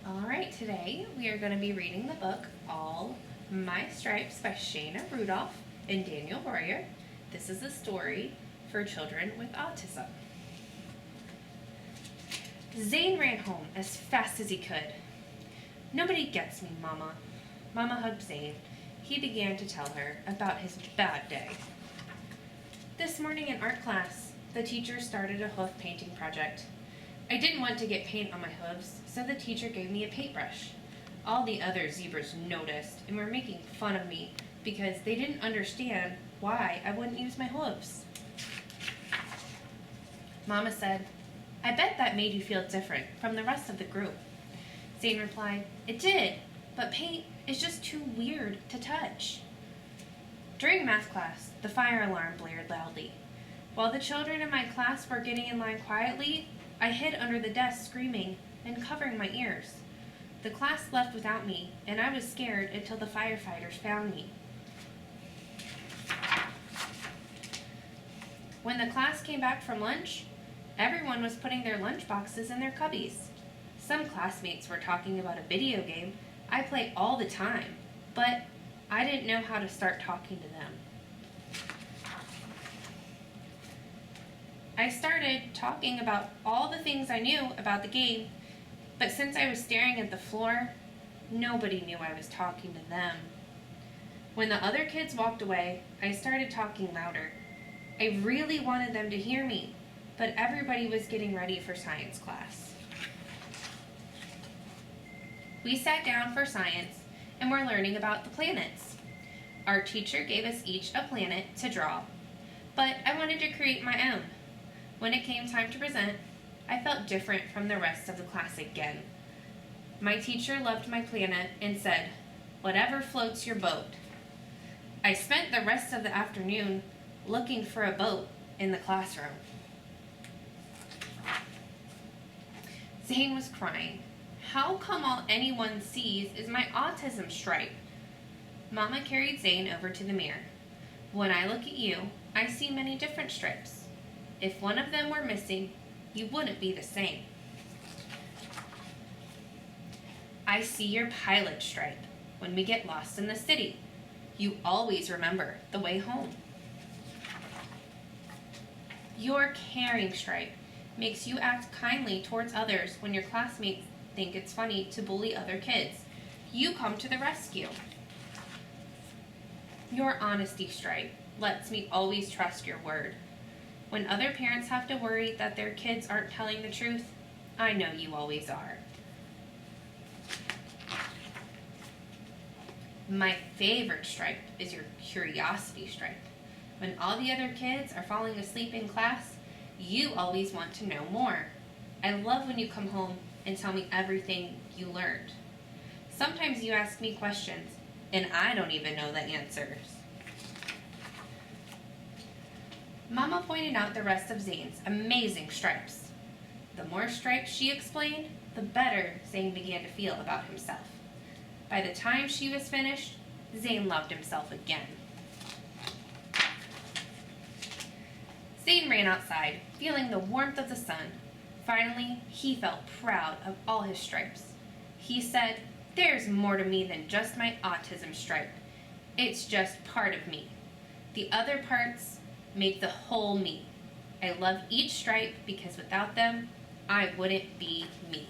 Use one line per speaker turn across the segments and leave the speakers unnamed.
Alright, today we are going to be reading the book All My Stripes by Shayna Rudolph and Daniel Breuer. This is a story for children with autism. Zane ran home as fast as he could. "Nobody gets me, Mama." Mama hugged Zane. He began to tell her about his bad day. This morning in art class, the teacher started a hoof painting project. I didn't want to get paint on my hooves, so the teacher gave me a paintbrush. All the other zebras noticed and were making fun of me because they didn't understand why I wouldn't use my hooves. Mama said, "I bet that made you feel different from the rest of the group." Zane replied, "It did, but paint is just too weird to touch." During math class, the fire alarm blared loudly. While the children in my class were getting in line quietly, I hid under the desk screaming and covering my ears. The class left without me, and I was scared until the firefighters found me. When the class came back from lunch, everyone was putting their lunch boxes in their cubbies. Some classmates were talking about a video game I play all the time, but I didn't know how to start talking to them. I started talking about all the things I knew about the game, but since I was staring at the floor, nobody knew I was talking to them. When the other kids walked away, I started talking louder. I really wanted them to hear me, but everybody was getting ready for science class. We sat down for science and were learning about the planets. Our teacher gave us each a planet to draw, but I wanted to create my own. When it came time to present, I felt different from the rest of the class again. My teacher loved my planet and said, "Whatever floats your boat." I spent the rest of the afternoon looking for a boat in the classroom. Zane was crying. "How come all anyone sees is my autism stripe?" Mama carried Zane over to the mirror. "When I look at you, I see many different stripes. If one of them were missing, you wouldn't be the same. I see your pilot stripe. When we get lost in the city, you always remember the way home. Your caring stripe makes you act kindly towards others when your classmates think it's funny to bully other kids. You come to the rescue. Your honesty stripe lets me always trust your word. When other parents have to worry that their kids aren't telling the truth, I know you always are. My favorite stripe is your curiosity stripe. When all the other kids are falling asleep in class, you always want to know more. I love when you come home and tell me everything you learned. Sometimes you ask me questions, and I don't even know the answers." Mama pointed out the rest of Zane's amazing stripes. The more stripes she explained, the better Zane began to feel about himself. By the time she was finished, Zane loved himself again. Zane ran outside, feeling the warmth of the sun. Finally, he felt proud of all his stripes. He said, "There's more to me than just my autism stripe. It's just part of me. The other parts make the whole me. I love each stripe because without them, I wouldn't be me."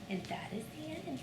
And that is the end.